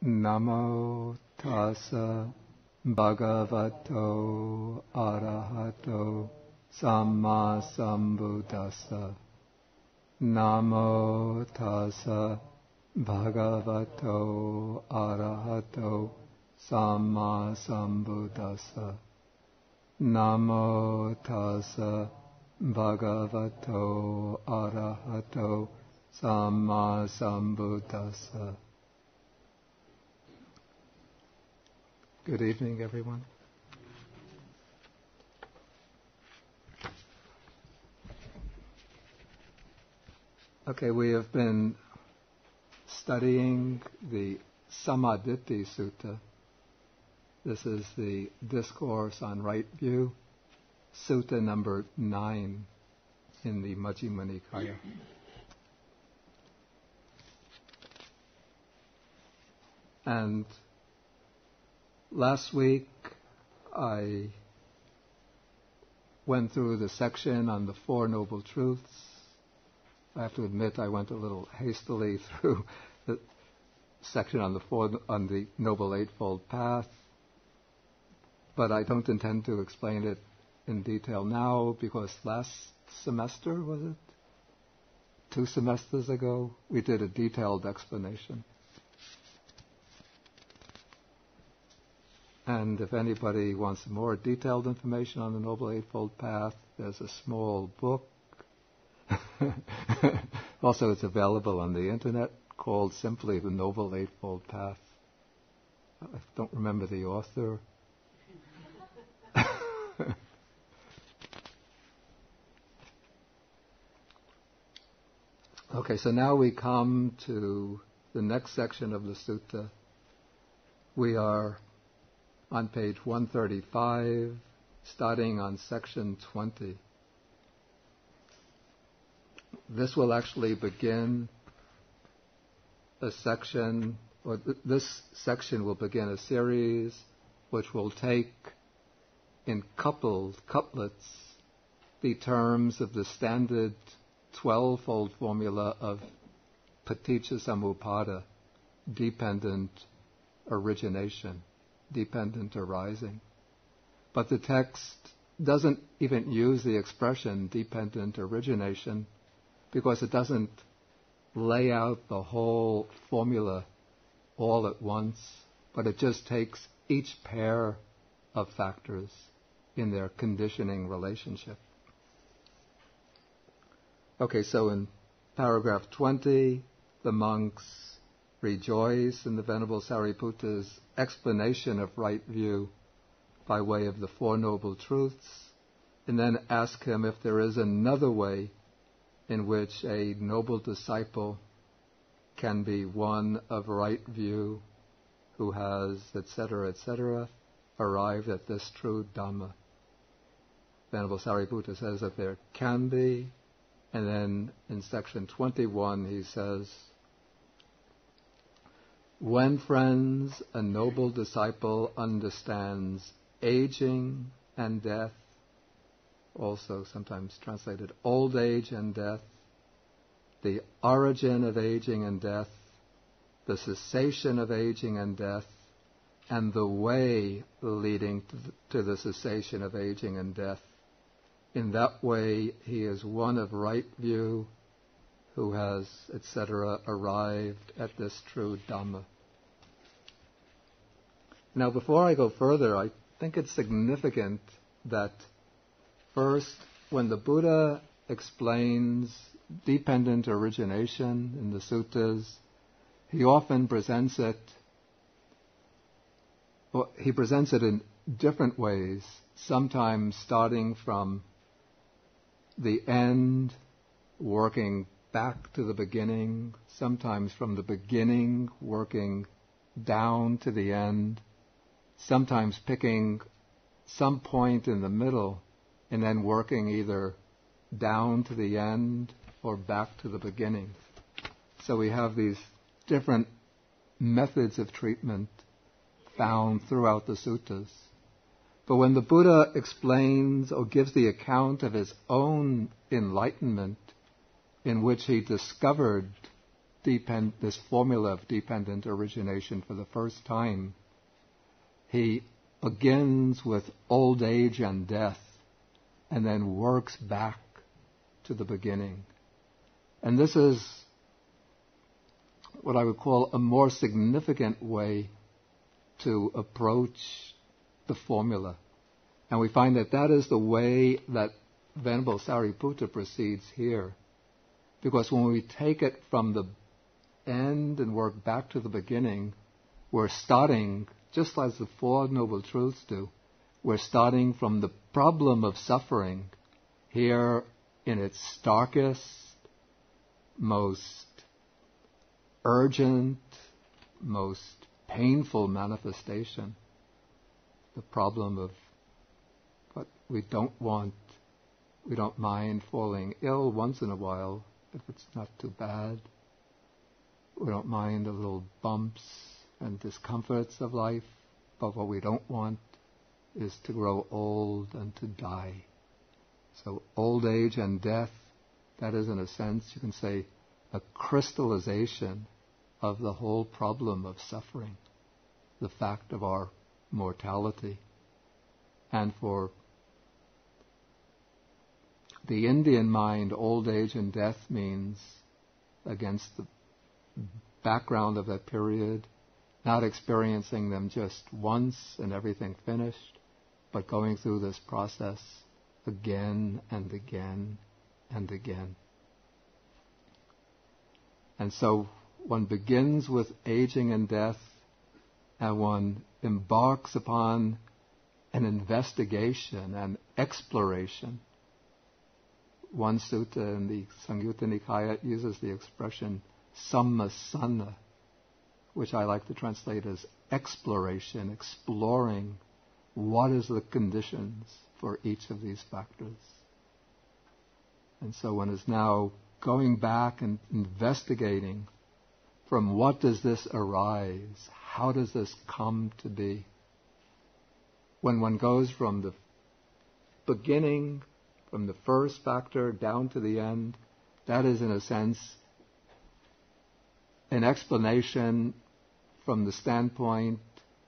Namo tassa bhagavato arahato samma sambuddhassa. Namo tassa bhagavato arahato samma sambuddhassa. Namo tassa bhagavato arahato samma sambuddhassa. Good evening, everyone. Okay, we have been studying the Sammādiṭṭhi Sutta. This is the discourse on right view, Sutta number 9 in the Majjhima Nikaya. And last week I went through the section on the Four Noble Truths. I have to admit I went a little hastily through the section on the Noble Eightfold Path, but I don't intend to explain it in detail now because last semester, was it? 2 semesters ago, we did a detailed explanation. And if anybody wants more detailed information on the Noble Eightfold Path, there's a small book. Also, it's available on the internet, called simply The Noble Eightfold Path. I don't remember the author. Okay, so now we come to the next section of the sutta. We are on page 135, starting on section 20. This will actually begin a section, or this section will begin a series which will take in couplets the terms of the standard 12-fold formula of paticca samuppada, dependent origination, dependent arising. But the text doesn't even use the expression dependent origination because it doesn't lay out the whole formula all at once, but it just takes each pair of factors in their conditioning relationship. Okay, so in paragraph 20, the monks rejoice in the Venerable Sariputta's explanation of right view by way of the Four Noble Truths, and then ask him if there is another way in which a noble disciple can be one of right view who has, etc., arrived at this true Dhamma. Venerable Sariputta says that there can be, and then in section 21 he says, when, friends, a noble disciple understands aging and death, also sometimes translated old age and death, the origin of aging and death, the cessation of aging and death, and the way leading to the cessation of aging and death. In that way, he is one of right view who has, etc., arrived at this true Dhamma. Now, before I go further, I think it's significant that first, when the Buddha explains dependent origination in the suttas, he often presents it in different ways, sometimes starting from the end, working back to the beginning, sometimes from the beginning, working down to the end, sometimes picking some point in the middle and then working either down to the end or back to the beginning. So we have these different methods of treatment found throughout the suttas. But when the Buddha explains or gives the account of his own enlightenment in which he discovered this formula of dependent origination for the first time, he begins with old age and death and then works back to the beginning. And this is what I would call a more significant way to approach the formula. And we find that that is the way that Venerable Sariputta proceeds here. Because when we take it from the end and work back to the beginning, we're starting, just as the Four Noble Truths do, we're starting from the problem of suffering here in its starkest, most urgent, most painful manifestation. The problem of what we don't want. We don't mind falling ill once in a while if it's not too bad. We don't mind the little bumps and discomforts of life, but what we don't want is to grow old and to die. So old age and death, that is in a sense, you can say, a crystallization of the whole problem of suffering, the fact of our mortality. And for the Indian mind, old age and death means, against the background of that period, not experiencing them just once and everything finished, but going through this process again and again and again. And so one begins with aging and death, and one embarks upon an investigation, an exploration. One sutta in the Samyutta Nikaya uses the expression sammasana, which I like to translate as exploration, exploring what is the conditions for each of these factors. And so one is now going back and investigating from what does this arise, how does this come to be. When one goes from the beginning, from the first factor down to the end, that is in a sense an explanation from the standpoint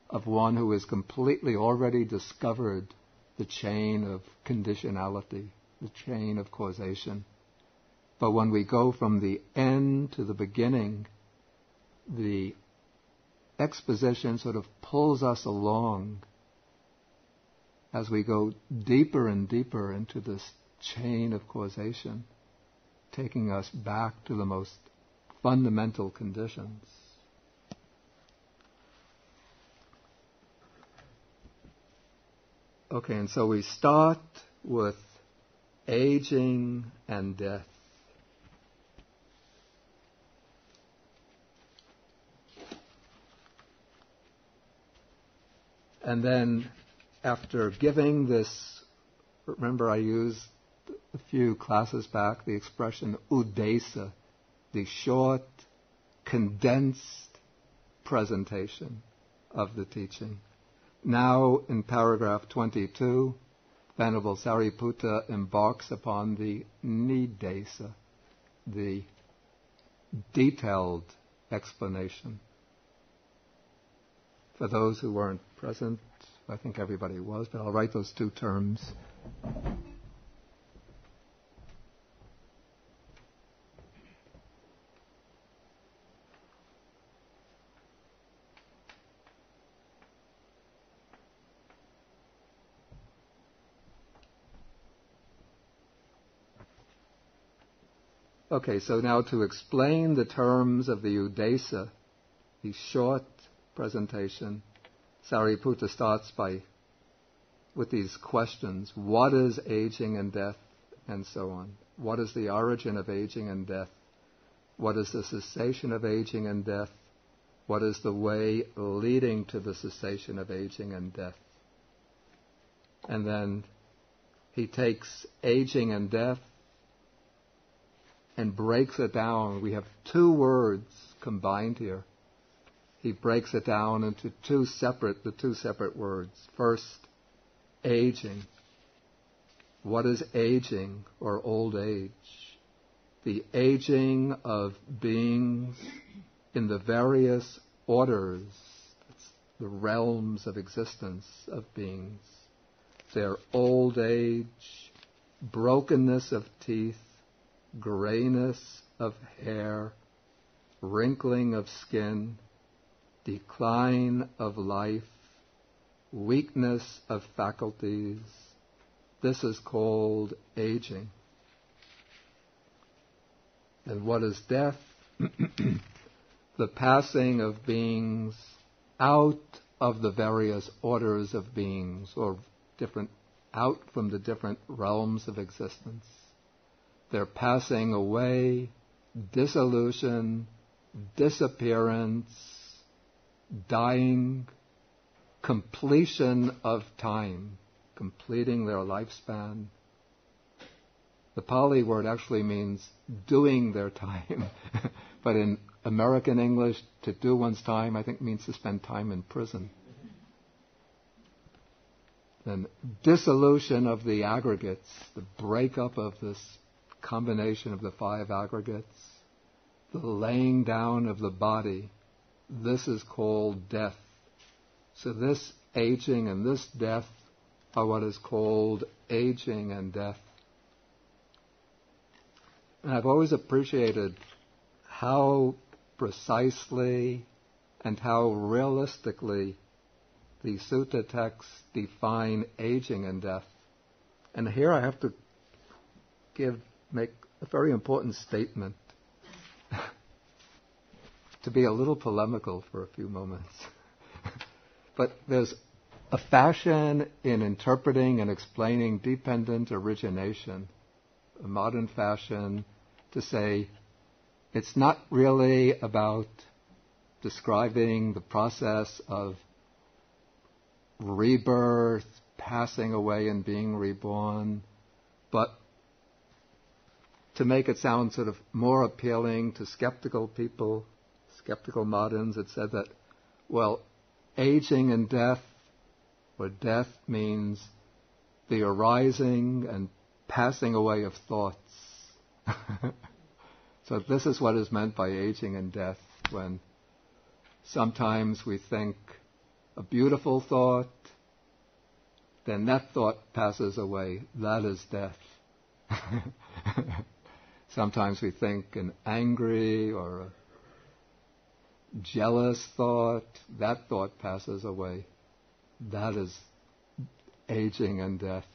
of one who has completely already discovered the chain of conditionality, the chain of causation. But when we go from the end to the beginning, the exposition sort of pulls us along as we go deeper and deeper into this chain of causation, taking us back to the most fundamental conditions. Okay, and so we start with aging and death. And then after giving this, remember I used a few classes back the expression udesa, the short, condensed presentation of the teaching. Now in paragraph 22, Venerable Sariputta embarks upon the nidesa, the detailed explanation. For those who weren't present, I think everybody was, but I'll write those two terms. Okay, so now to explain the terms of the udesa, the short presentation, Sariputta starts with these questions. What is aging and death? And so on. What is the origin of aging and death? What is the cessation of aging and death? What is the way leading to the cessation of aging and death? And then he takes aging and death and breaks it down. We have two words combined here. He breaks it down into the two separate words. First, aging. What is aging or old age? the aging of beings in the various orders, the realms of existence of beings, their old age, brokenness of teeth, grayness of hair, wrinkling of skin, decline of life, weakness of faculties. This is called aging. And what is death? The passing of beings out of the various orders of beings, or out from the different realms of existence. They're passing away, dissolution, disappearance, dying, completion of time, completing their lifespan. The Pali word actually means doing their time, but in American English, to do one's time, I think means to spend time in prison. And dissolution of the aggregates, the breakup of this combination of the 5 aggregates, the laying down of the body, this is called death. So this aging and this death are what is called aging and death. And I've always appreciated how precisely and how realistically the sutta texts define aging and death. And here I have to make a very important statement to be a little polemical for a few moments. But there's a fashion in interpreting and explaining dependent origination, a modern fashion to say it's not really about describing the process of rebirth, passing away and being reborn, but to make it sound sort of more appealing to skeptical people, skeptical moderns, it said that, well, aging and death, or death means the arising and passing away of thoughts. So this is what is meant by aging and death, when sometimes we think a beautiful thought, then that thought passes away. That is death. Sometimes we think an angry or a jealous thought, that thought passes away. That is aging and death.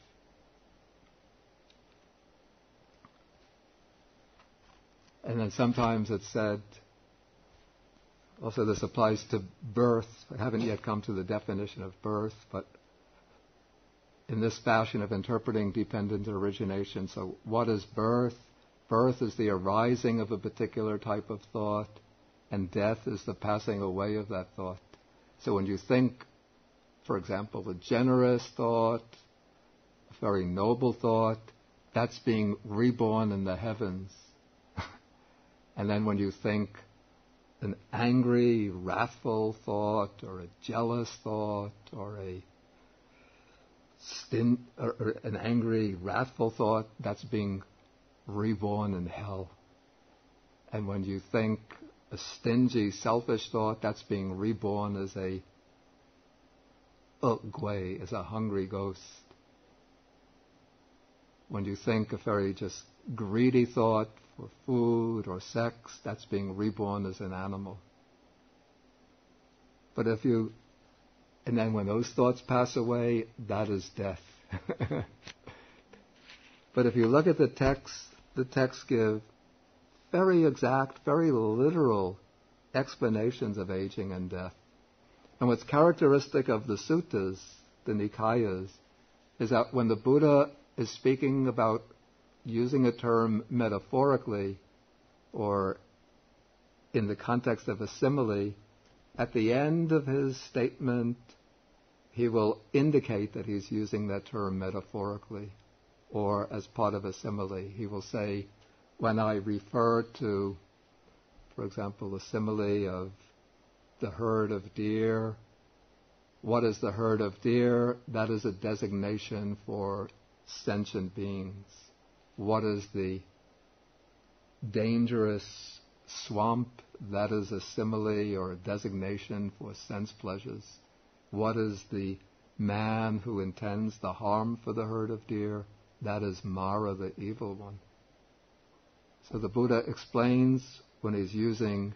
And then sometimes it's said, also this applies to birth. I haven't yet come to the definition of birth, but in this fashion of interpreting dependent origination, so what is birth? Birth is the arising of a particular type of thought, and death is the passing away of that thought. So when you think, for example, a generous thought, a very noble thought, that's being reborn in the heavens. And then when you think an angry, wrathful thought, or a jealous thought, or an angry, wrathful thought, that's being reborn in hell. And when you think a stingy, selfish thought, that's being reborn as a gui, as a hungry ghost. When you think a very just greedy thought for food or sex, that's being reborn as an animal. But and then when those thoughts pass away, that is death. But if you look at the texts give very exact, very literal explanations of aging and death. And what's characteristic of the suttas, the Nikayas, is that when the Buddha is speaking about using a term metaphorically or in the context of a simile, at the end of his statement, he will indicate that he's using that term metaphorically or as part of a simile. He will say, when I refer to, for example, the simile of the herd of deer, what is the herd of deer? That is a designation for sentient beings. What is the dangerous swamp, that is a simile or a designation for sense pleasures. What is the man who intends the harm for the herd of deer? That is Mara, the evil one. So the Buddha explains when he's using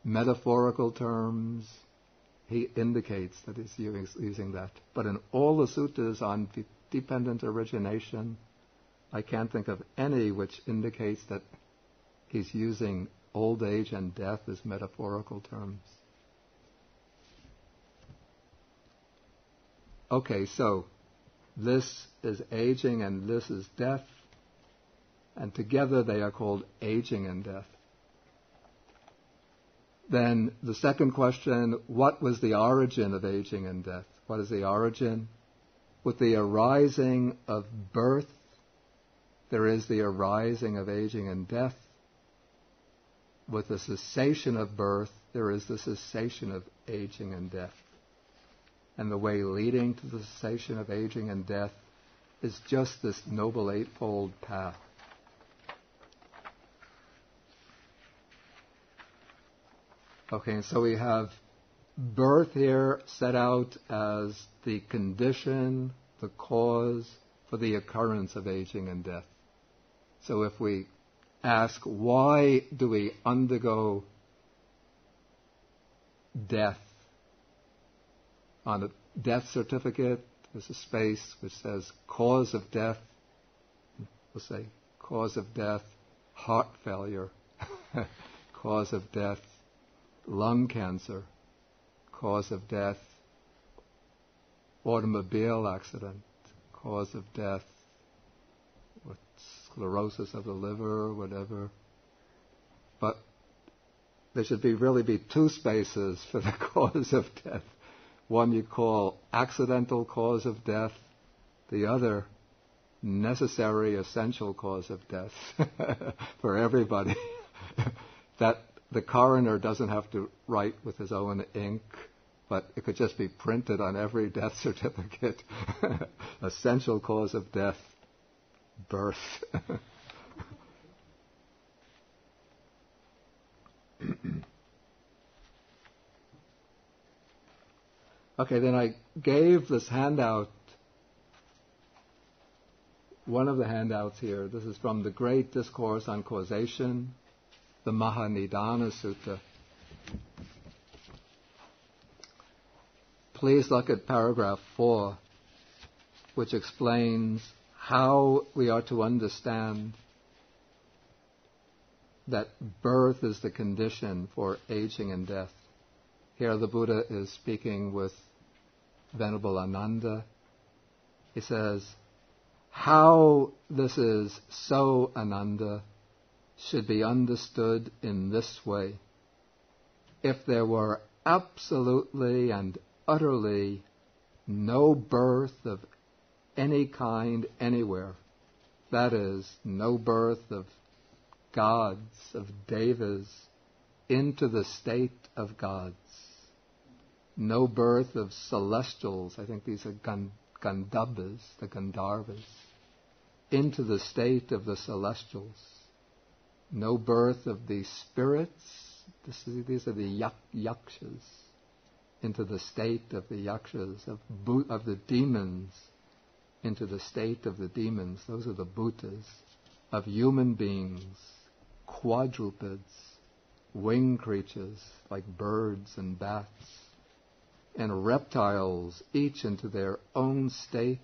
metaphorical terms, he indicates that he's using that. But in all the suttas on dependent origination, I can't think of any which indicates that he's using old age and death as metaphorical terms. Okay, so this is aging and this is death, and together they are called aging and death. Then the second question, what was the origin of aging and death? What is the origin? With the arising of birth, there is the arising of aging and death. With the cessation of birth, there is the cessation of aging and death. And the way leading to the cessation of aging and death is just this Noble Eightfold Path. Okay, so we have birth here set out as the condition, the cause for the occurrence of aging and death. So if we ask, why do we undergo death? On a death certificate, there's a space which says cause of death. We'll say cause of death, heart failure. Cause of death, lung cancer. Cause of death, automobile accident. Cause of death, sclerosis of the liver, whatever. But there should really be two spaces for the cause of death. One you call accidental cause of death, the other necessary, essential cause of death for everybody. That the coroner doesn't have to write with his own ink, but it could just be printed on every death certificate. Essential cause of death, birth. Okay, then I gave this handout, one of the handouts here. This is from the Great Discourse on Causation, the Mahanidana Sutta. Please look at paragraph 4, which explains how we are to understand that birth is the condition for aging and death. Here the Buddha is speaking with Venerable Ananda. He says, how this is so, Ananda, should be understood in this way. If there were absolutely and utterly no birth of any kind anywhere, that is, no birth of gods, of devas, into the state of gods, no birth of celestials, I think these are Gandhabas, the Gandharvas, into the state of the celestials, no birth of the spirits, these are the yakshas, into the state of the yakshas, of the demons, into the state of the demons, those are the bhutas, of human beings, quadrupeds, winged creatures like birds and bats, and reptiles, each into their own state.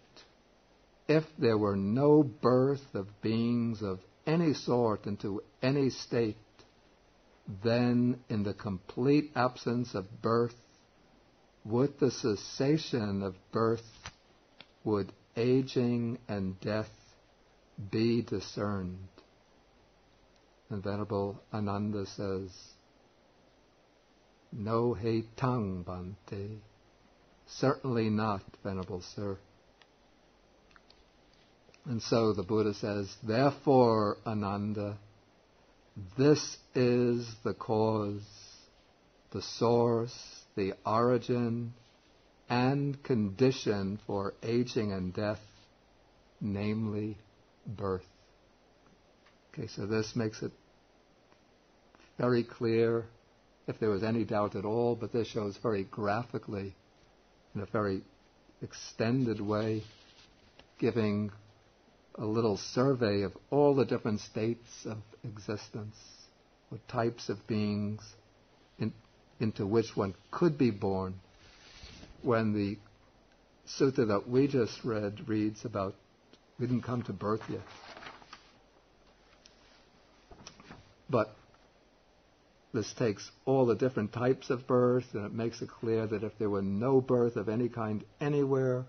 If there were no birth of beings of any sort into any state, then in the complete absence of birth, with the cessation of birth, would aging and death be discerned. And Venerable Ananda says, no he tang bhante. Certainly not, Venerable Sir. And so the Buddha says, therefore, Ananda, this is the cause, the source, the origin, and condition for aging and death, namely birth. Okay, so this makes it very clear if there was any doubt at all, but this shows very graphically, in a very extended way, giving a little survey of all the different states of existence, or types of beings into which one could be born. When the sutta that we just read reads about we didn't come to birth yet. But this takes all the different types of birth, and it makes it clear that if there were no birth of any kind anywhere,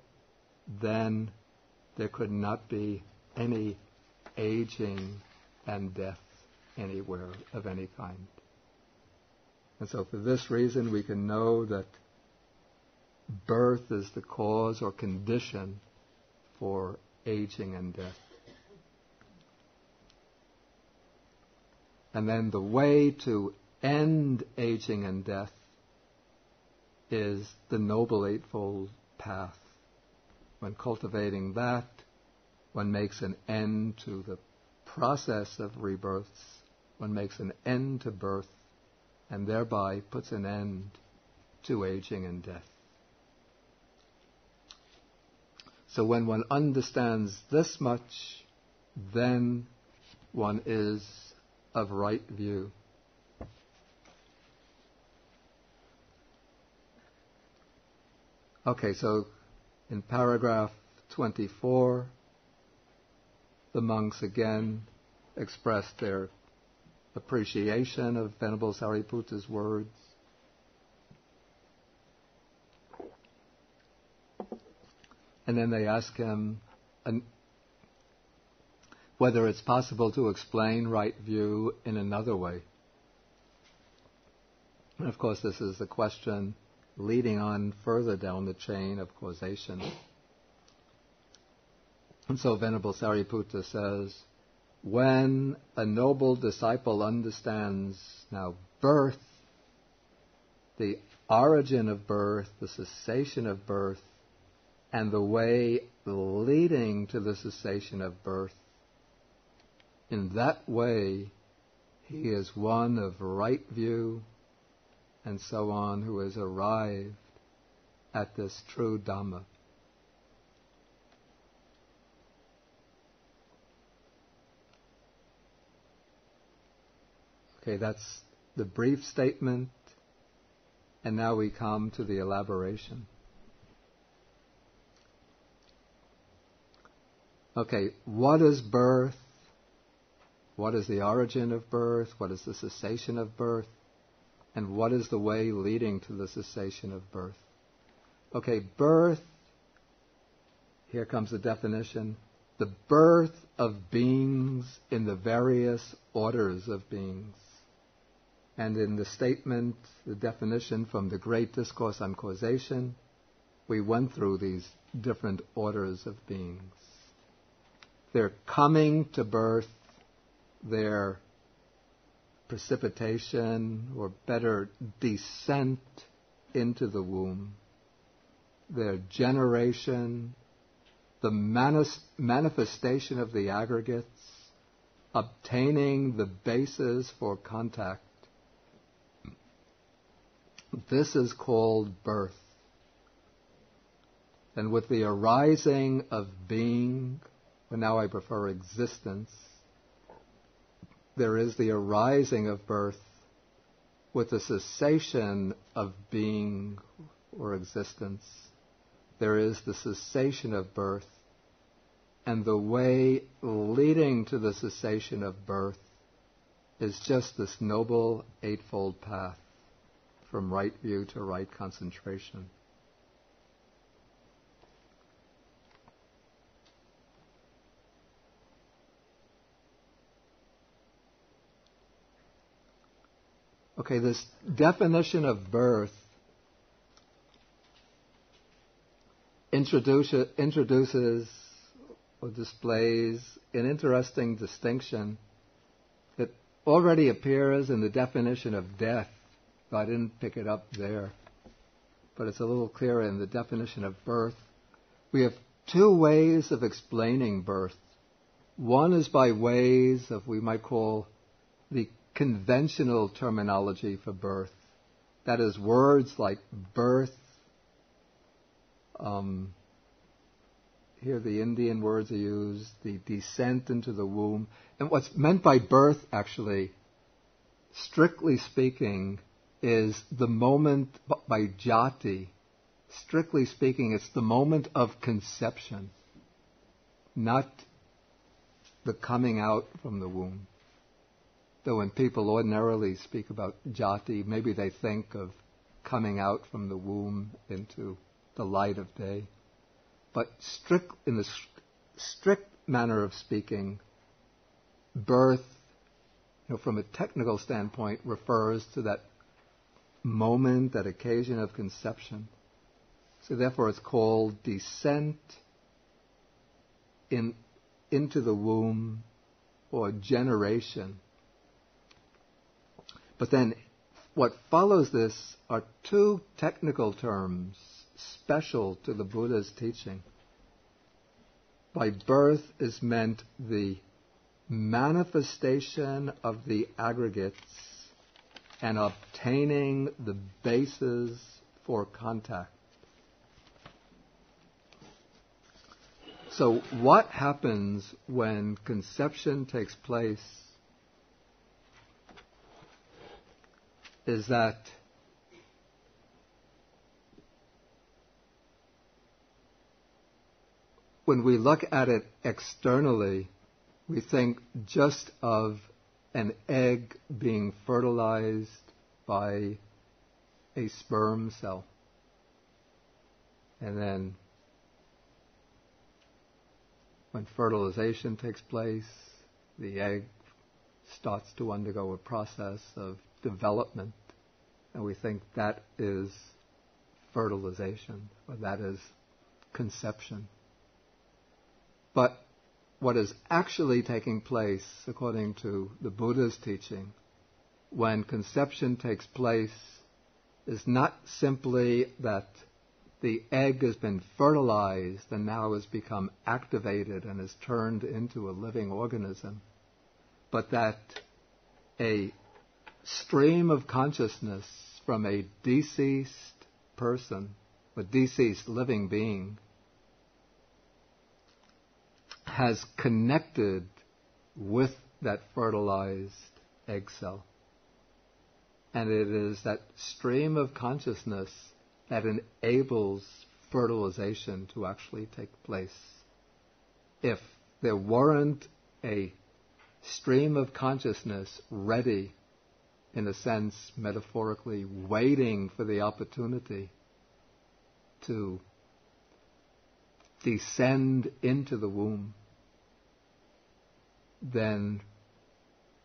then there could not be any aging and death anywhere of any kind. And so for this reason, we can know that birth is the cause or condition for aging and death. And then the way to end aging and death is the Noble Eightfold Path. When cultivating that, one makes an end to the process of rebirths, one makes an end to birth, and thereby puts an end to aging and death. So when one understands this much, then one is of right view. Okay, so in paragraph 24, the monks again expressed their appreciation of Venerable Sariputta's words. And then they ask him whether it's possible to explain right view in another way. And of course, this is the question leading on further down the chain of causation. And so Venerable Sariputta says, when a noble disciple understands now birth, the origin of birth, the cessation of birth, and the way leading to the cessation of birth, in that way he is one of right view, and so on, who has arrived at this true Dhamma. Okay, that's the brief statement, and now we come to the elaboration. Okay, what is birth? What is the origin of birth? What is the cessation of birth? And what is the way leading to the cessation of birth? Okay, birth, here comes the definition, the birth of beings in the various orders of beings. And in the statement, the definition from the Great Discourse on Causation, we went through these different orders of beings. Their coming to birth, their precipitation, or better, descent into the womb, their generation, the manifestation of the aggregates, obtaining the basis for contact. This is called birth. And with the arising of being, or now I prefer existence, there is the arising of birth. With the cessation of being or existence, there is the cessation of birth. And the way leading to the cessation of birth is just this Noble Eightfold Path, from right view to right concentration. Okay, this definition of birth introduces or displays an interesting distinction that already appears in the definition of death. I didn't pick it up there, but it's a little clearer in the definition of birth. We have two ways of explaining birth. One is by ways of, we might call, the conventional terminology for birth. That is, words like birth. Here the Indian words are used, the descent into the womb. And what's meant by birth, actually, strictly speaking, is the moment, by jati, strictly speaking, it's the moment of conception, not the coming out from the womb. Though when people ordinarily speak about jati, maybe they think of coming out from the womb into the light of day. But in the strict manner of speaking, birth, from a technical standpoint, refers to that moment, that occasion of conception. So therefore it's called descent into the womb, or generation. But then what follows this are two technical terms special to the Buddha's teaching. By birth is meant the manifestation of the aggregates and obtaining the bases for contact. So what happens when conception takes place is that when we look at it externally, we think just of an egg being fertilized by a sperm cell. And then when fertilization takes place, the egg starts to undergo a process of development, and we think that is fertilization, or that is conception. But what is actually taking place, according to the Buddha's teaching, when conception takes place, is not simply that the egg has been fertilized and now has become activated and is turned into a living organism, but that a stream of consciousness from a deceased person, a deceased living being, has connected with that fertilized egg cell. And it is that stream of consciousness that enables fertilization to actually take place. If there weren't a stream of consciousness ready, in a sense, metaphorically, waiting for the opportunity to descend into the womb, then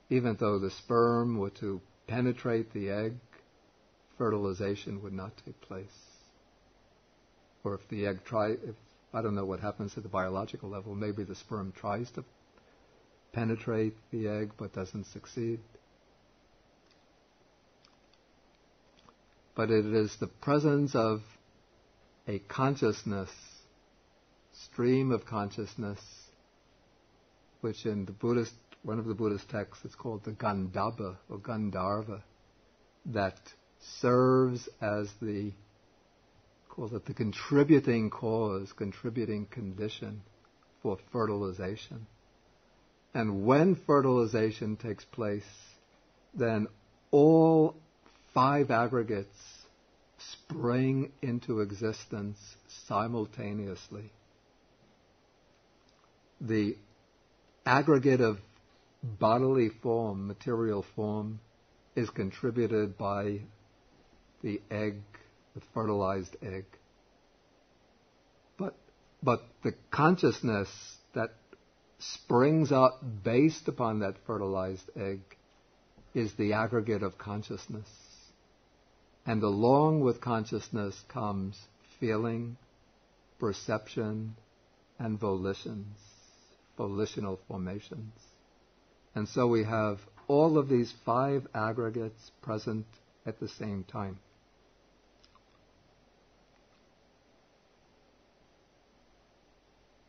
even though the sperm were to penetrate the egg, fertilization would not take place. Or if the egg I don't know what happens at the biological level, maybe the sperm tries to penetrate the egg but doesn't succeed. But it is the presence of a consciousness, stream of consciousness, which in the Buddhist, one of the Buddhist texts, it's called the Gandhabba or Gandharva, that serves as the contributing cause, contributing condition for fertilization. And when fertilization takes place, then all 5 aggregates spring into existence simultaneously. The aggregate of bodily form, material form, is contributed by the egg, the fertilized egg. But the consciousness that springs up based upon that fertilized egg is the aggregate of consciousness. And along with consciousness comes feeling, perception, and volitional formations. And so we have all of these 5 aggregates present at the same time.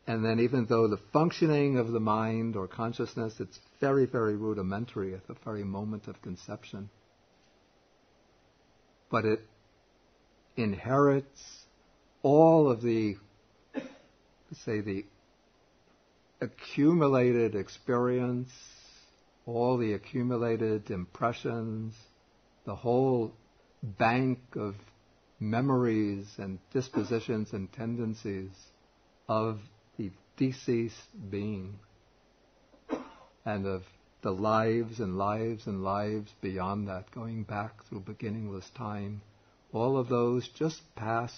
And then even though the functioning of the mind or consciousness, it's very, very rudimentary at the very moment of conception, but it inherits all of the, say, the accumulated experience, all the accumulated impressions, the whole bank of memories and dispositions and tendencies of the deceased being, and of the lives and lives and lives beyond that, going back through beginningless time. All of those just pass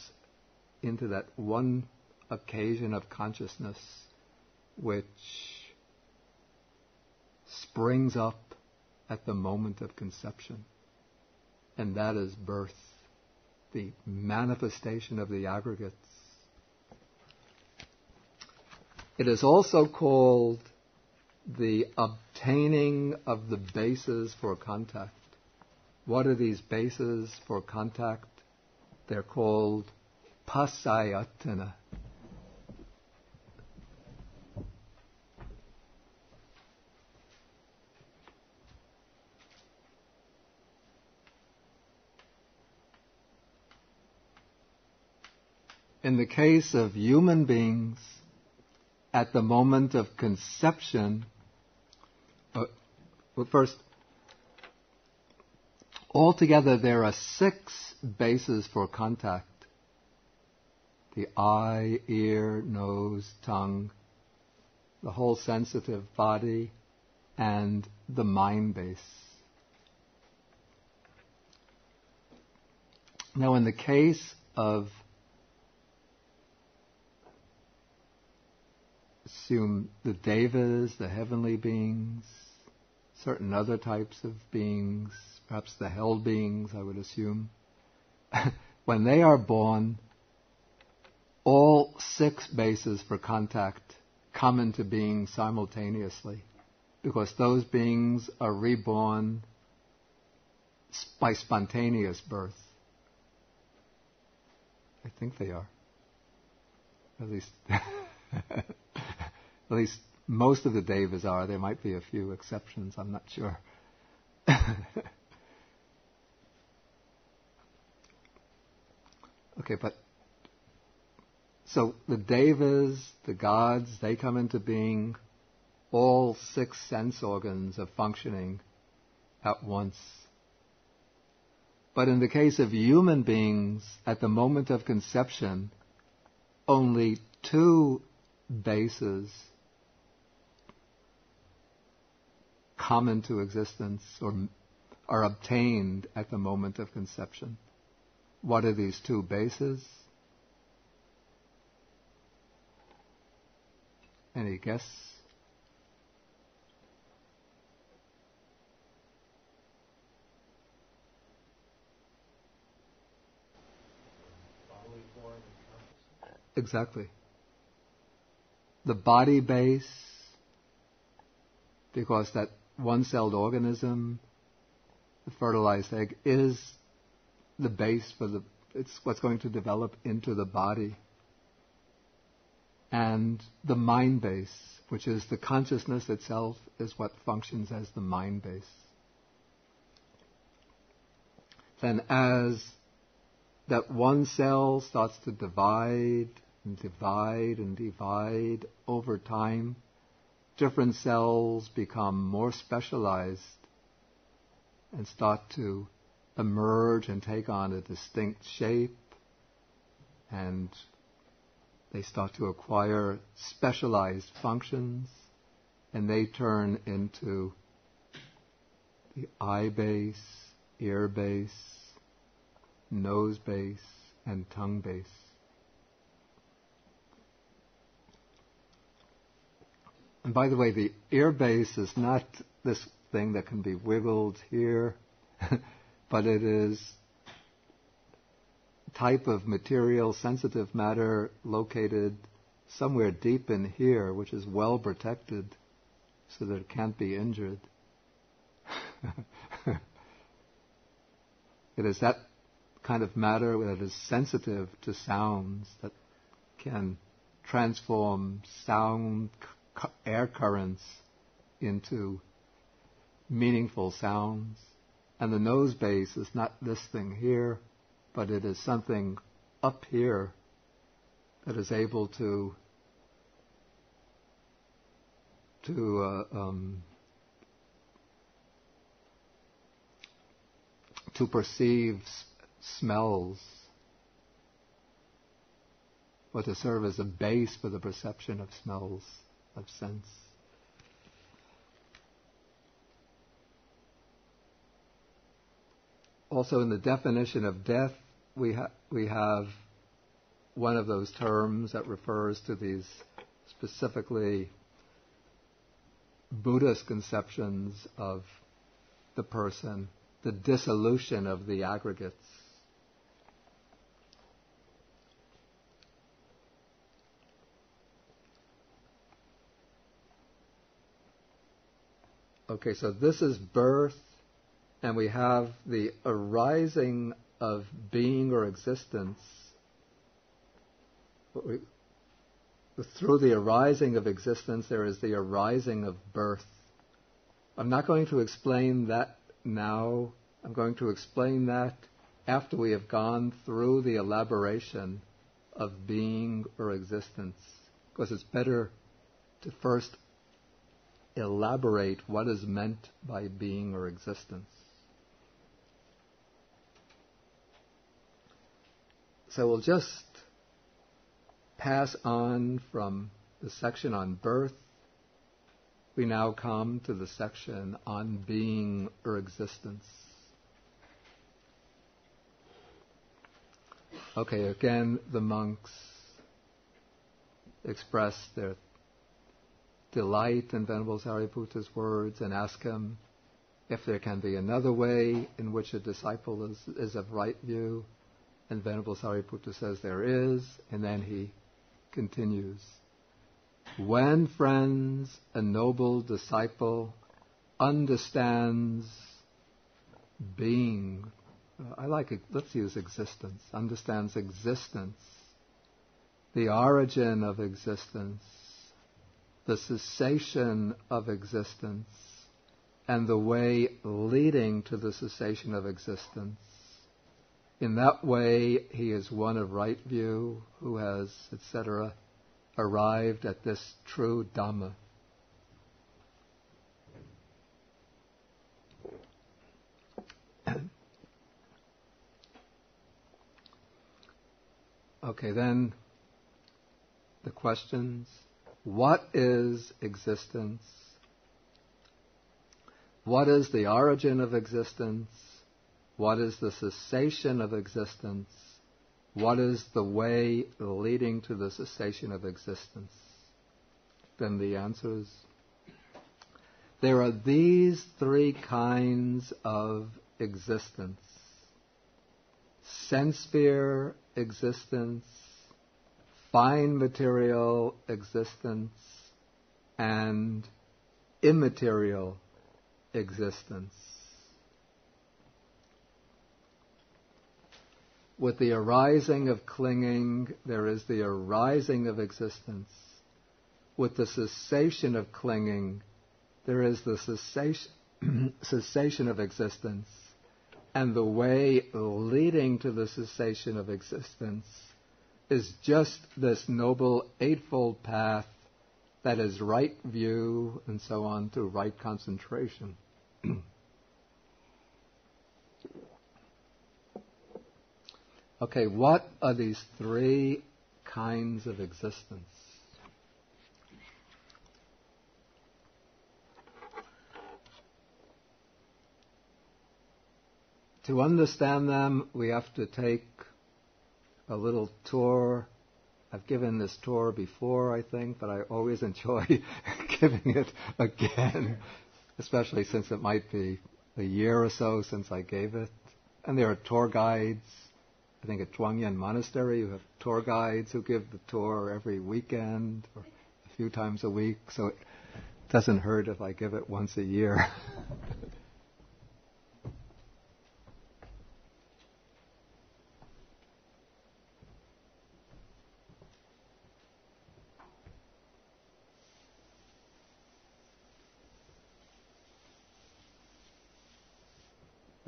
into that one occasion of consciousness which springs up at the moment of conception. And that is birth, the manifestation of the aggregates. It is also called the obtaining of the bases for contact. What are these bases for contact? They're called pasayatana. In the case of human beings, at the moment of conception, first, altogether there are 6 bases for contact. The eye, ear, nose, tongue, the whole sensitive body, and the mind base. Now, in the case of, assume the devas, the heavenly beings, certain other types of beings, perhaps the hell beings, I would assume, when they are born, all 6 bases for contact come into being simultaneously, because those beings are reborn by spontaneous birth. I think they are. At least most of the devas are. There might be a few exceptions, I'm not sure. Okay, but so the devas, the gods, they come into being, all 6 sense organs are functioning at once. But in the case of human beings, at the moment of conception, only 2 bases come into existence or are obtained at the moment of conception. What are these 2 bases? Any guess? Bodily form and consciousness. Exactly. The body base, because that one-celled organism, the fertilized egg, is the base for it's what's going to develop into the body. And the mind base, which is the consciousness itself, is what functions as the mind base. Then as that one cell starts to divide and divide and divide over time, different cells become more specialized and start to emerge and take on a distinct shape, and they start to acquire specialized functions, and they turn into the eye base, ear base, nose base, and tongue base. And by the way, the ear base is not this thing that can be wiggled here, but it is a type of material, sensitive matter located somewhere deep in here, which is well protected so that it can't be injured. It is that kind of matter that is sensitive to sounds that can transform sound air currents into meaningful sounds. And the nose base is not this thing here, but it is something up here that is able to perceive smells, or to serve as a base for the perception of smells of sense. Also, in the definition of death, we have one of those terms that refers to these specifically Buddhist conceptions of the person, the dissolution of the aggregates. Okay, so this is birth, and we have the arising of being or existence. Through the arising of existence, there is the arising of birth. I'm not going to explain that now. I'm going to explain that after we have gone through the elaboration of being or existence, because it's better to first elaborate what is meant by being or existence. So we'll just pass on from the section on birth. We now come to the section on being or existence. Okay, again, the monks express their delight in Venerable Sariputta's words and ask him if there can be another way in which a disciple is of right view. And Venerable Sariputta says there is, and then he continues. When, friends, a noble disciple understands being, I like it, let's use existence, understands existence, the origin of existence, the cessation of existence, and the way leading to the cessation of existence. In that way, he is one of right view who has, etc., arrived at this true Dhamma. Okay, then the questions. What is existence? What is the origin of existence? What is the cessation of existence? What is the way leading to the cessation of existence? Then the answers. There are these three kinds of existence. Sense sphere existence, fine material existence, and immaterial existence. With the arising of clinging, there is the arising of existence. With the cessation of clinging, there is the cessation of existence. And the way leading to the cessation of existence is just this noble eightfold path that is right view and so on through right concentration. Okay, what are these three kinds of existence? To understand them, we have to take a little tour. I've given this tour before, I think, but I always enjoy giving it again, especially since it might be a year or so since I gave it. And there are tour guides. I think at Zhuangyan Monastery you have tour guides who give the tour every weekend or a few times a week, so it doesn't hurt if I give it once a year.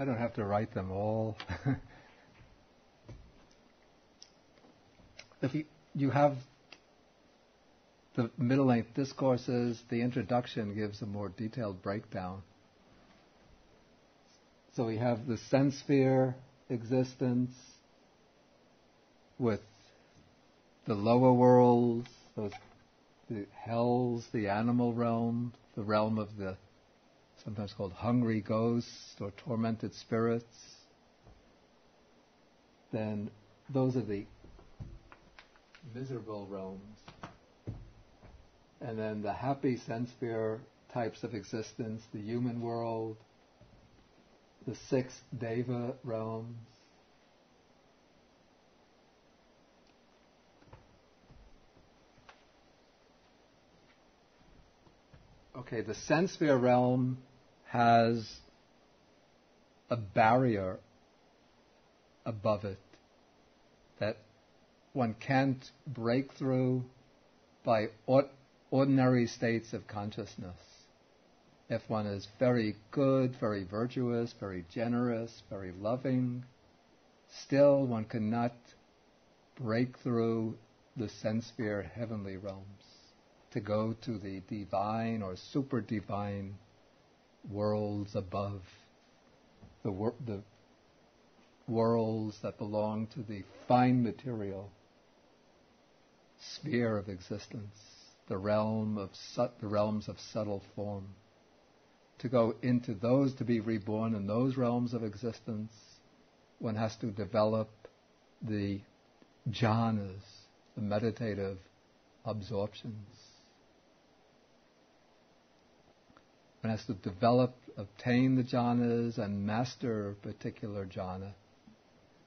I don't have to write them all. If you have the middle-length discourses, the introduction gives a more detailed breakdown. So we have the sense sphere existence with the lower worlds, the hells, the animal realm, the realm of the sometimes called hungry ghosts or tormented spirits. Then those are the miserable realms. And then the happy sense sphere types of existence, the human world, the 6 deva realms. Okay, the sense sphere realm has a barrier above it that one can't break through by ordinary states of consciousness. If one is very good, very virtuous, very generous, very loving, still one cannot break through the sense sphere heavenly realms to go to the divine or super divine worlds above, the worlds that belong to the fine material sphere of existence, the realms of subtle form. To go into those, to be reborn in those realms of existence, one has to develop the jhanas, the meditative absorptions. One has to obtain the jhanas and master a particular jhana.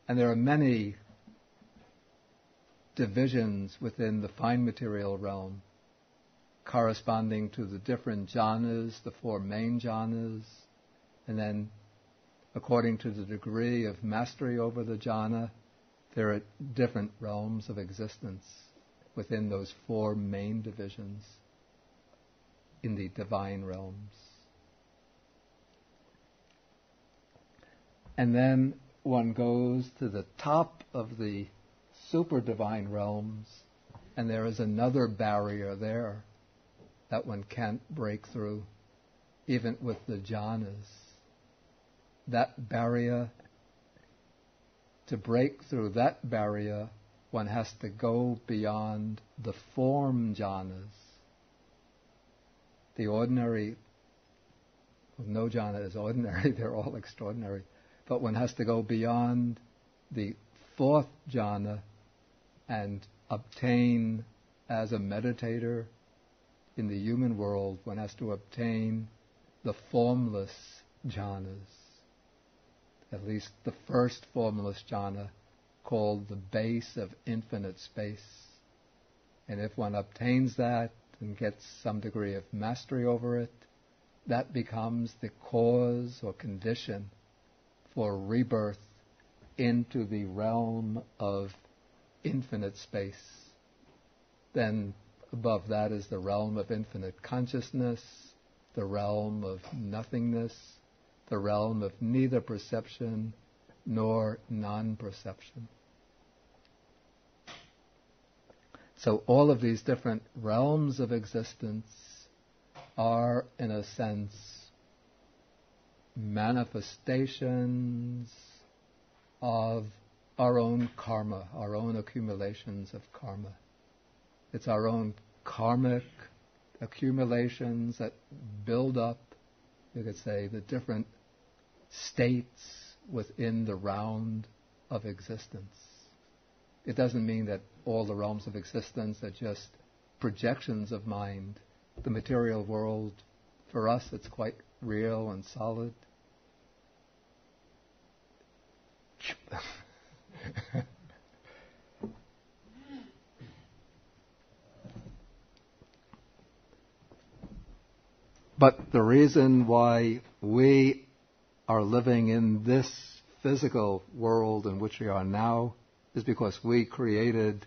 And there are many divisions within the fine material realm corresponding to the different jhanas, the 4 main jhanas, and then according to the degree of mastery over the jhana, there are different realms of existence within those 4 main divisions in the divine realms. And then one goes to the top of the super divine realms, and there is another barrier there that one can't break through, even with the jhanas. That barrier, to break through that barrier, one has to go beyond the form jhanas. The ordinary, well, no jhana is ordinary, they're all extraordinary. But one has to go beyond the 4th jhana and obtain, as a meditator in the human world, one has to obtain the formless jhanas. At least the first formless jhana, called the base of infinite space. And if one obtains that and gets some degree of mastery over it, that becomes the cause or condition for rebirth into the realm of infinite space. Then above that is the realm of infinite consciousness, the realm of nothingness, the realm of neither perception nor non-perception. So all of these different realms of existence are, in a sense, manifestations of our own karma, our own accumulations of karma. It's our own karmic accumulations that build up, you could say, the different states within the round of existence. It doesn't mean that all the realms of existence are just projections of mind. The material world, for us, it's quite real and solid. But the reason why we are living in this physical world in which we are now is because we created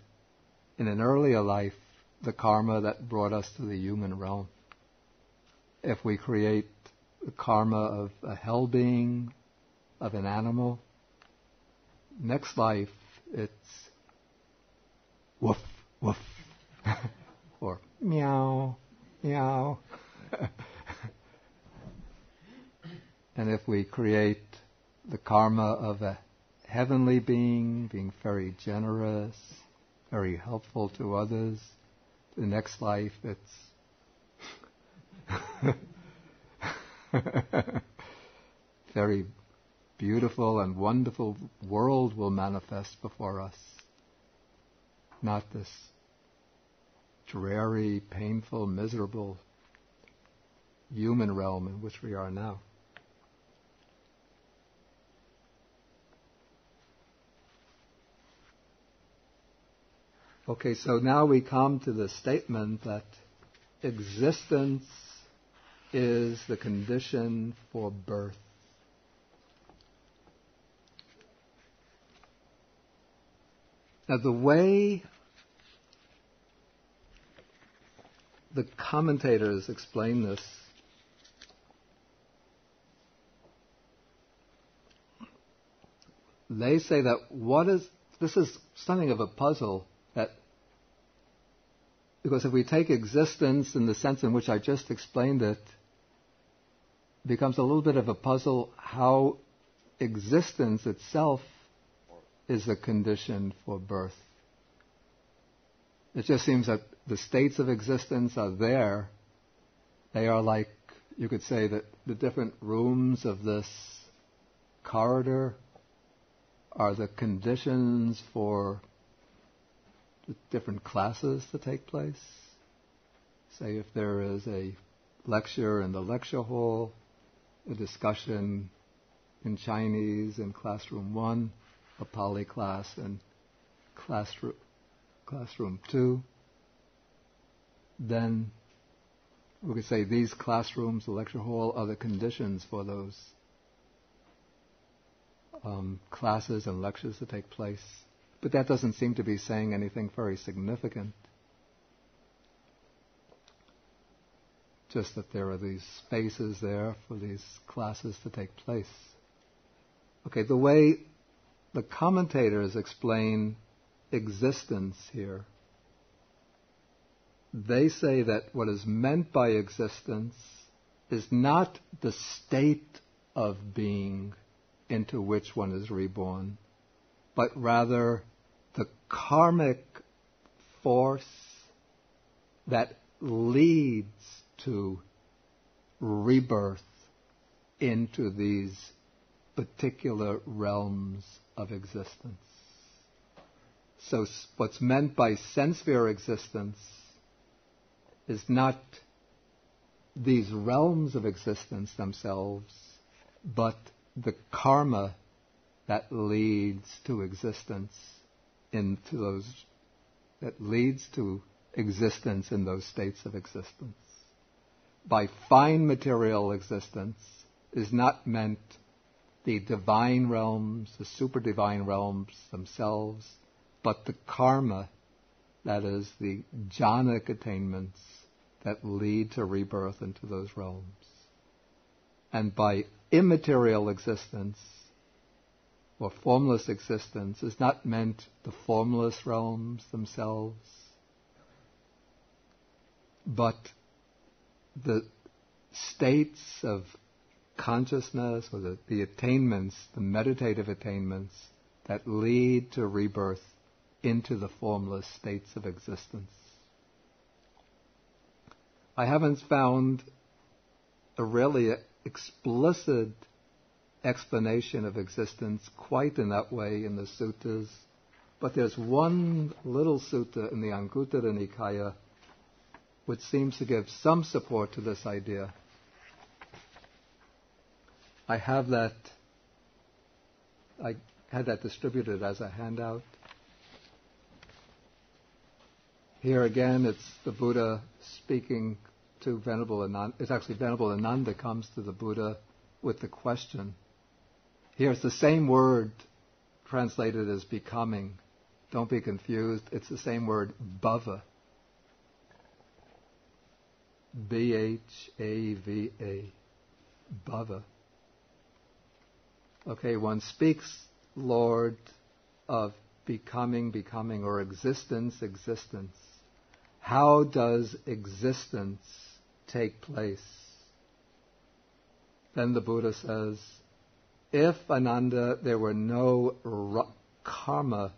in an earlier life the karma that brought us to the human realm. If we create the karma of a hell being, of an animal. Next life, it's woof, woof, or meow, meow. And if we create the karma of a heavenly being very generous, very helpful to others, the next life it's very beautiful and wonderful world will manifest before us. Not this dreary, painful, miserable human realm in which we are now. Okay, so now we come to the statement that existence is the condition for birth. Now, the way the commentators explain this they say that this is something of a puzzle, that because if we take existence in the sense in which I just explained it, it becomes a little bit of a puzzle how existence itself is the condition for birth. It just seems that the states of existence are there. They are like, you could say that the different rooms of this corridor are the conditions for the different classes to take place. Say if there is a lecture in the lecture hall, a discussion in Chinese in classroom 1, a Pali class in classroom 2, then we could say these classrooms, the lecture hall, are the conditions for those classes and lectures to take place. But that doesn't seem to be saying anything very significant. Just that there are these spaces there for these classes to take place. Okay, the way the commentators explain existence here, they say that what is meant by existence is not the state of being into which one is reborn, but rather the karmic force that leads to rebirth into these particular realms of existence. So what's meant by sense sphere existence is not these realms of existence themselves, but the karma that leads to existence into those, that leads to existence in those states of existence. By fine material existence is not meant the divine realms, the super divine realms themselves, but the karma, that is the jhanic attainments that lead to rebirth into those realms. And by immaterial existence, or formless existence, is not meant the formless realms themselves, but the states of consciousness, or the attainments, the meditative attainments that lead to rebirth into the formless states of existence. I haven't found a really explicit explanation of existence quite in that way in the suttas, but there's one little sutta in the Anguttara Nikaya which seems to give some support to this idea. I had that distributed as a handout. Here again, it's the Buddha speaking to Venerable Ananda. It's actually Venerable Ananda comes to the Buddha with the question. Here it's the same word translated as becoming. Don't be confused. It's the same word, bhava. B-H-A-V-A. Bhava. Okay, one speaks, Lord, of becoming, or existence. How does existence take place? Then the Buddha says, if, Ananda, there were no karma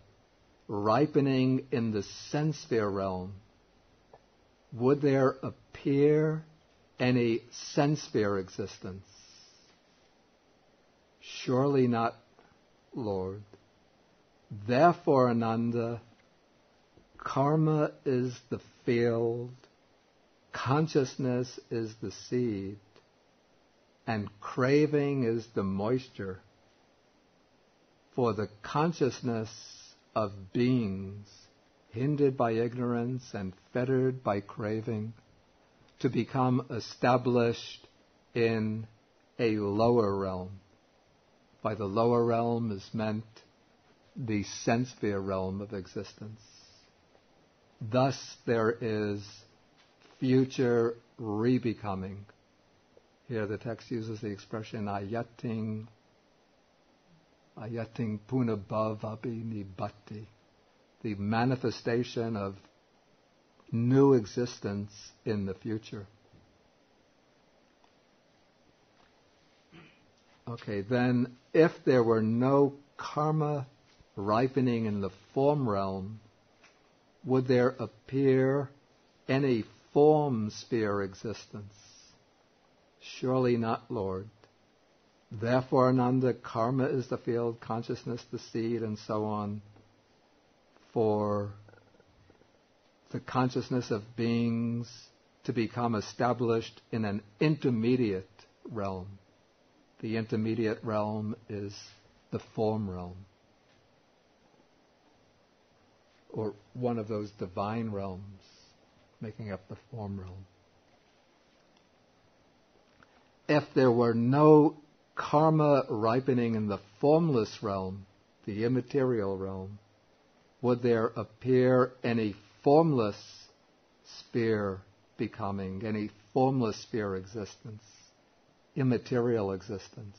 ripening in the sense sphere realm, would there appear any sense sphere existence? Surely not, Lord. Therefore, Ananda, karma is the field, consciousness is the seed, and craving is the moisture for the consciousness of beings hindered by ignorance and fettered by craving to become established in a lower realm. By the lower realm is meant the sense sphere realm of existence. Thus there is future re-becoming. Here the text uses the expression ayating punabhavabi nibbati, the manifestation of new existence in the future. Okay, then if there were no karma ripening in the form realm, would there appear any form sphere existence? Surely not, Lord. Therefore, Ananda, karma is the field, consciousness the seed, and so on, for the consciousness of beings to become established in an intermediate realm. The intermediate realm is the form realm, or one of those divine realms making up the form realm. If there were no karma ripening in the formless realm, the immaterial realm, would there appear any formless sphere becoming, any formless sphere existence, immaterial existence?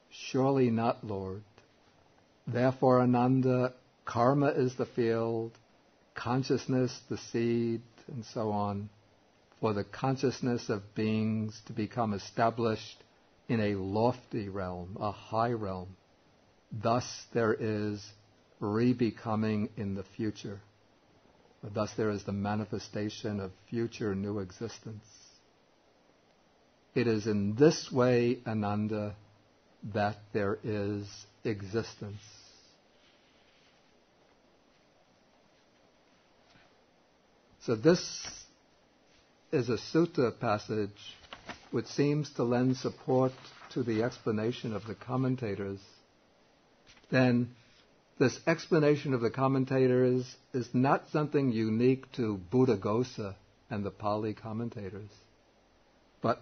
Surely not, Lord. Therefore, Ananda, karma is the field, consciousness the seed, and so on, for the consciousness of beings to become established in a lofty realm, a high realm. Thus there is re-becoming in the future. Thus there is the manifestation of future new existence. It is in this way, Ananda, that there is existence. So this is a sutta passage which seems to lend support to the explanation of the commentators. Then this explanation of the commentators is not something unique to Buddhaghosa and the Pali commentators. But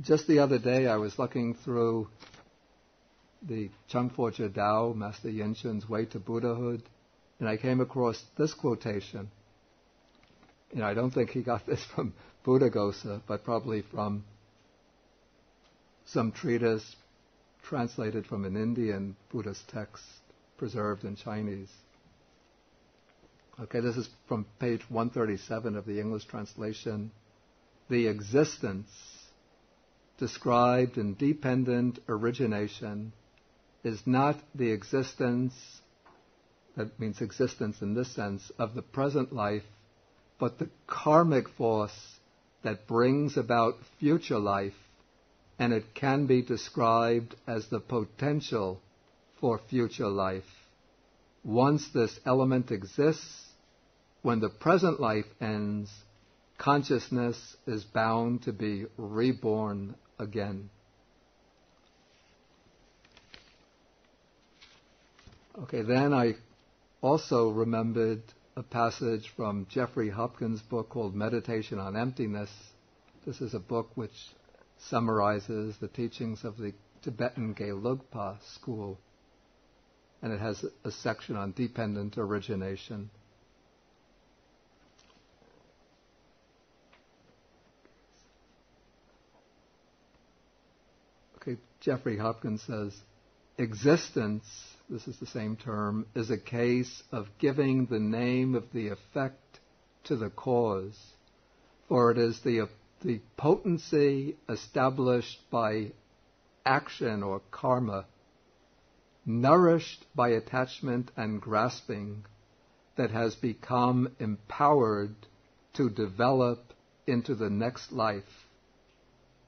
just the other day I was looking through the Changpo Dao, Master Yinshun's Way to Buddhahood, and I came across this quotation. And I don't think he got this from Buddhaghosa, but probably from some treatise translated from an Indian Buddhist text preserved in Chinese. Okay, this is from page 137 of the English translation. The existence described in dependent origination is not the existence, that means existence in this sense, of the present life, but the karmic force that brings about future life, and it can be described as the potential for future life. Once this element exists, when the present life ends, consciousness is bound to be reborn again. Okay, then I also remembered a passage from Jeffrey Hopkins' book called Meditation on Emptiness. This is a book which summarizes the teachings of the Tibetan Gelugpa school, and it has a section on dependent origination. Okay, Jeffrey Hopkins says, existence, this is the same term, is a case of giving the name of the effect to the cause, for it is the potency established by action or karma, nourished by attachment and grasping, that has become empowered to develop into the next life.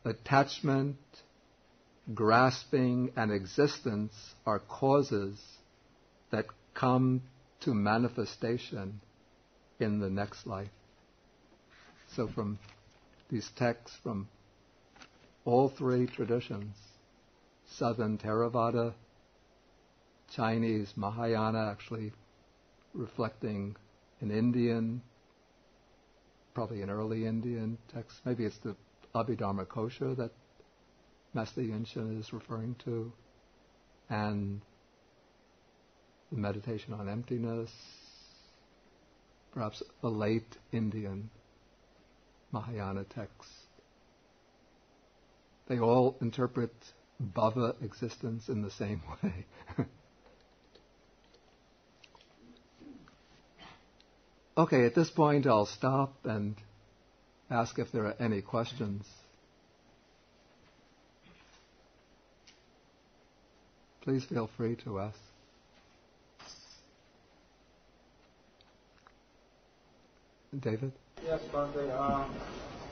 Attachment, grasping, and existence are causes that come to manifestation in the next life. So from these texts from all three traditions, Southern Theravada, Chinese Mahayana, actually reflecting an Indian, probably an early Indian text, maybe it's the Abhidharma Kosha that Master Yinchen is referring to, and the meditation on emptiness, perhaps a late Indian Mahayana text. They all interpret bhava, existence, in the same way. Okay, at this point I'll stop and ask if there are any questions. Please feel free to ask. David? Yes, Bhante.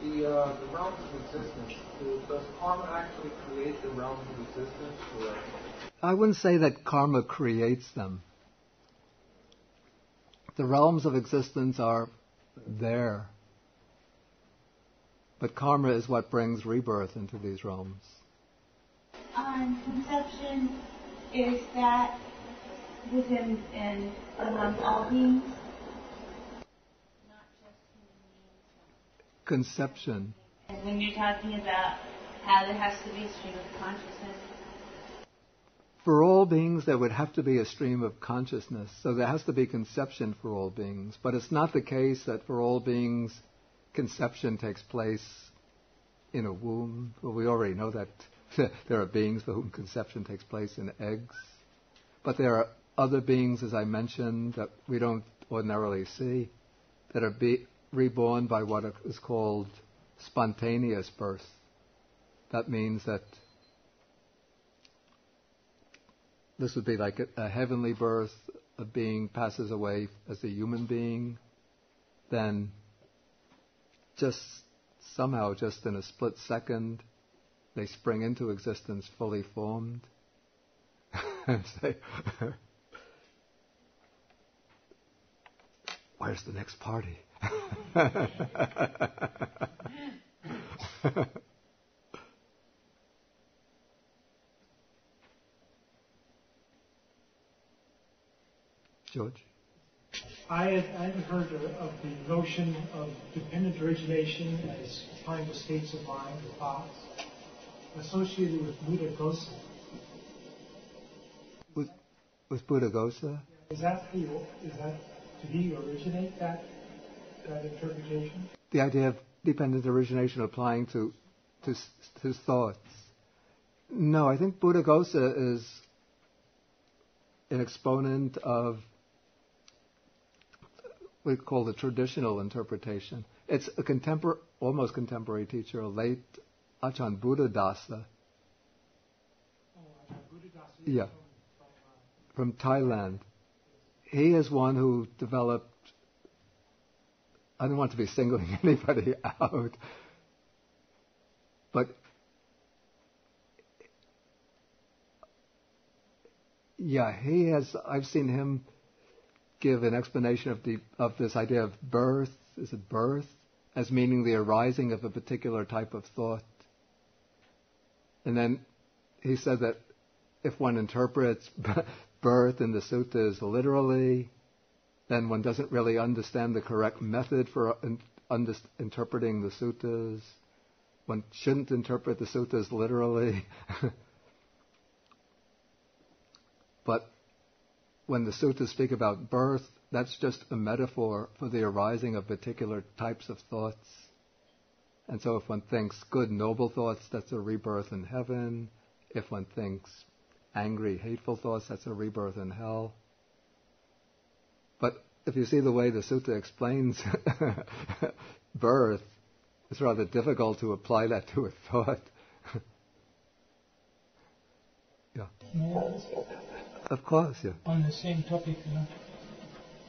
The realms of existence, does karma actually create the realms of existence? Or? I wouldn't say that karma creates them. The realms of existence are there. But karma is what brings rebirth into these realms. Conception, is that within and among all beings? Not just human beings. Conception. And when you're talking about how there has to be a stream of consciousness? For all beings, there would have to be a stream of consciousness. So there has to be conception for all beings. But it's not the case that for all beings, conception takes place in a womb. Well, we already know that there are beings for whom conception takes place in eggs. But there are other beings, as I mentioned, that we don't ordinarily see, that are reborn by what is called spontaneous birth. That means that this would be like a heavenly birth. A being passes away as a human being, then just somehow, just in a split second, they spring into existence fully formed. Say, where's the next party? George? I had heard of the notion of dependent origination as applying to states of mind or thoughts associated with Buddha Gosa. With Buddha Gosa? Is that did he originate that interpretation? The idea of dependent origination applying to his thoughts. No, I think Buddha Gosa is an exponent of what we call the traditional interpretation. It's a almost contemporary teacher, a late Ajahn Buddhadasa. Oh, Buddhadasa. Yeah. From Thailand. He is one who developed, I don't want to be singling anybody out, but yeah, I've seen him give an explanation of this idea of birth, is it birth, as meaning the arising of a particular type of thought. And then he said that if one interprets birth in the suttas literally, then one doesn't really understand the correct method for interpreting the suttas. One shouldn't interpret the suttas literally. But when the suttas speak about birth, that's just a metaphor for the arising of particular types of thoughts. And so if one thinks good, noble thoughts, that's a rebirth in heaven. If one thinks angry, hateful thoughts, that's a rebirth in hell. But if you see the way the sutta explains birth, it's rather difficult to apply that to a thought. Yeah. May I ask? Of course, yeah. On the same topic,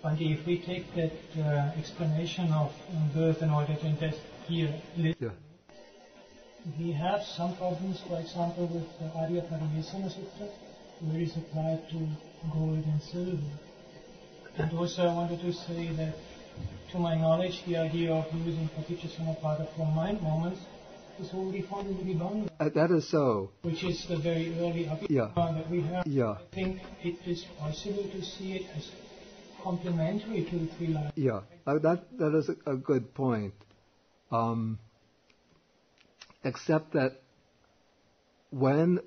Bhante, if we take that explanation of birth and all that and death here, Yeah. we have some problems, for example, with the Arya Paramesana Sutta, where it's applied to gold and silver. And also I wanted to say that, to my knowledge, the idea of using Paticca for mind moments is already found in the Vibhanga. That is so. Which is the very early Abhidhamma that we have. Yeah. I think it is possible to see it as complementary to the three lives. Yeah, that is a good point. Except that when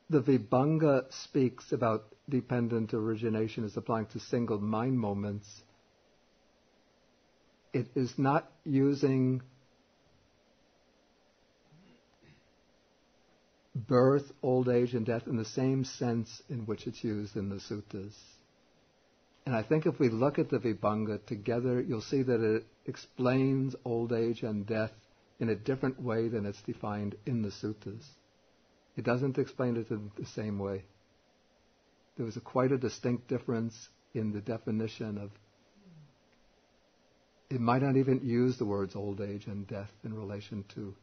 the Vibhanga speaks about dependent origination as applying to single mind moments, it is not using birth, old age, and death in the same sense in which it's used in the suttas. And I think if we look at the Vibhanga together, you'll see that it explains old age and death in a different way than it's defined in the suttas. It doesn't explain it in the same way. There was quite a distinct difference in the definition of. It might not even use the words old age and death in relation to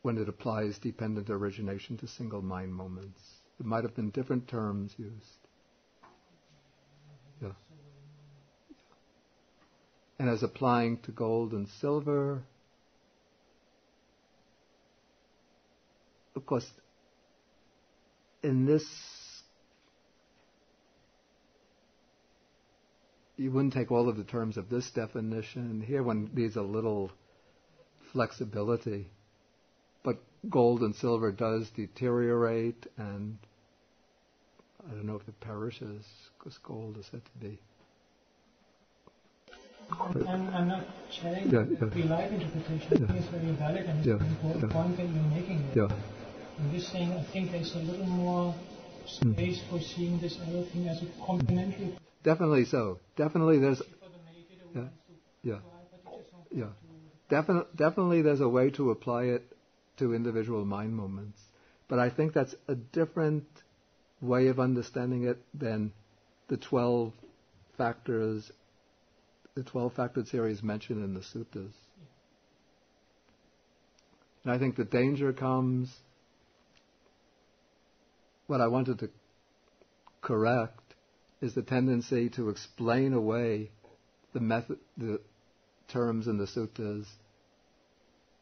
when it applies dependent origination to single mind moments. It might have been different terms used. Yeah. And as applying to gold and silver, of course, in this, you wouldn't take all of the terms of this definition. Here one needs a little flexibility. But gold and silver does deteriorate, and I don't know if it perishes, because gold is said to be. I'm not sharing the life interpretation. I think it's very valid and it's an important point that you're making there. I'm just saying I think there's a little more space for seeing this other thing as a complementary. Definitely so. Definitely there's. Definitely there's a way to apply it to individual mind moments. But I think that's a different way of understanding it than the 12 factors, the 12-factored series mentioned in the suttas. And I think the danger comes, what I wanted to correct is the tendency to explain away the method, the terms in the suttas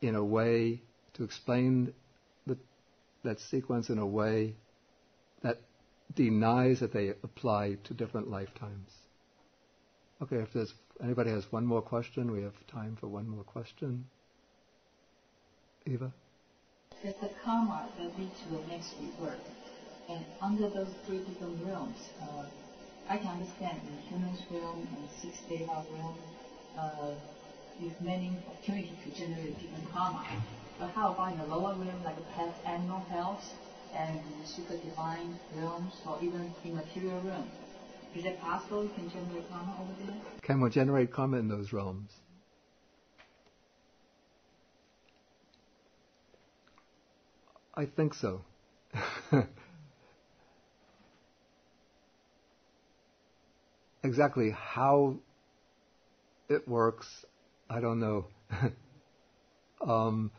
in a way, to explain that sequence in a way that denies that they apply to different lifetimes. Okay, if anybody has one more question, we have time for one more question. Eva? There's the karma that leads to the next rebirth. And under those three different realms, I can understand in human realm and sixth deva realm, there's many opportunities to generate different karma. But how about in the lower realm, like pet animal health and super divine realms, or even in material realm? Is it possible you can generate karma over there? Can we generate karma in those realms? I think so. Exactly how it works, I don't know.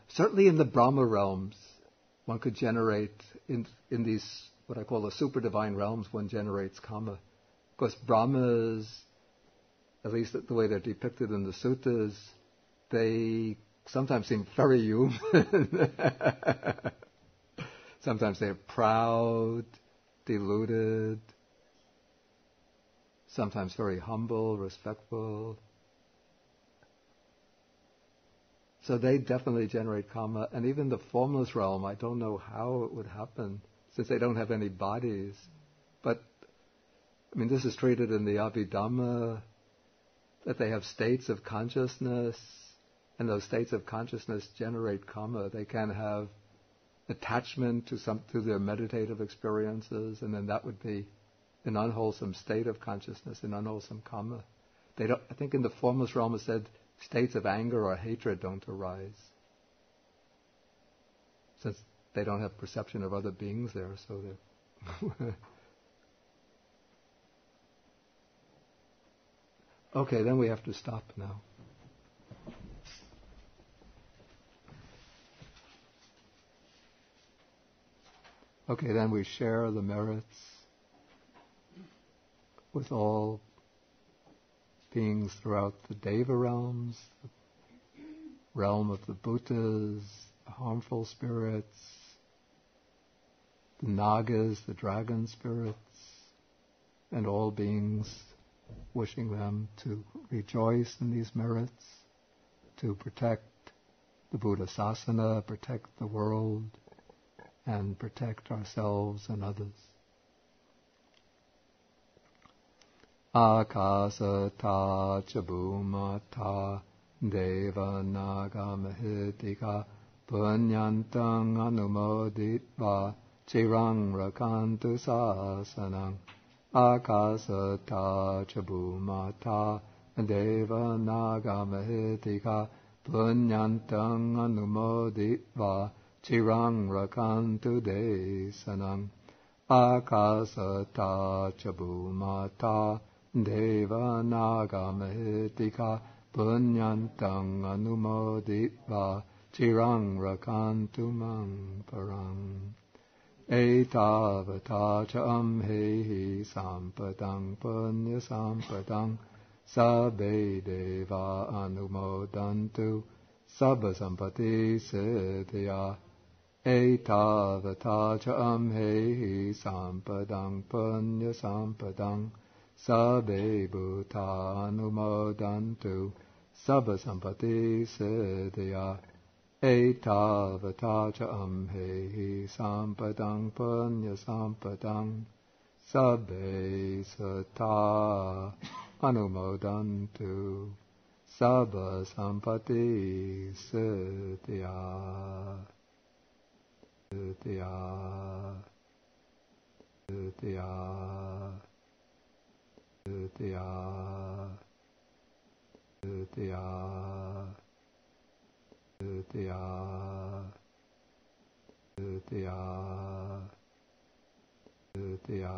Certainly in the Brahma realms, one could generate, in these, what I call the super divine realms, one generates karma. Of course, Brahmas, at least the way they're depicted in the suttas, they sometimes seem very human. Sometimes they're proud, deluded, sometimes very humble, respectful. So they definitely generate karma. And even the formless realm, I don't know how it would happen, since they don't have any bodies. But, I mean, this is treated in the Abhidhamma, that they have states of consciousness, and those states of consciousness generate karma. They can have attachment to their meditative experiences, and then that would be an unwholesome state of consciousness, an unwholesome karma. I think in the formless realm it said states of anger or hatred don't arise, since they don't have perception of other beings there, so they're okay, then we have to stop now. Okay, then we share the merits with all beings throughout the Deva realms, the realm of the Bhutas, the harmful spirits, the Nagas, the dragon spirits, and all beings, wishing them to rejoice in these merits, to protect the Buddha Sasana, protect the world, and protect ourselves and others. Akasata chabhumata deva naga mahitika punyantang anumoditva chirang rakantu sasanang. Akasata chabhumata deva naga mahitika punyantang anumoditva chirang rakantu desanam. Akasata chabhumata deva naga mahitika punyantang anumoditva chirang rakantu mang parang. Etavata cha amhehi sampadang punya sampadang sabbe deva anumodantu sabba sampati siddhya. Etavata cha amhehi sampadang punya sampadang sabbe bhuta anumodantu sabba sampati siddhya. Etavata cha amhehi sampadang punya sampadang sabbe sutta anumodantu sabba sampati siddhya. Siddhya. Siddhya. Siddhya. Siddhya. Siddhya. Siddhya. Siddhya.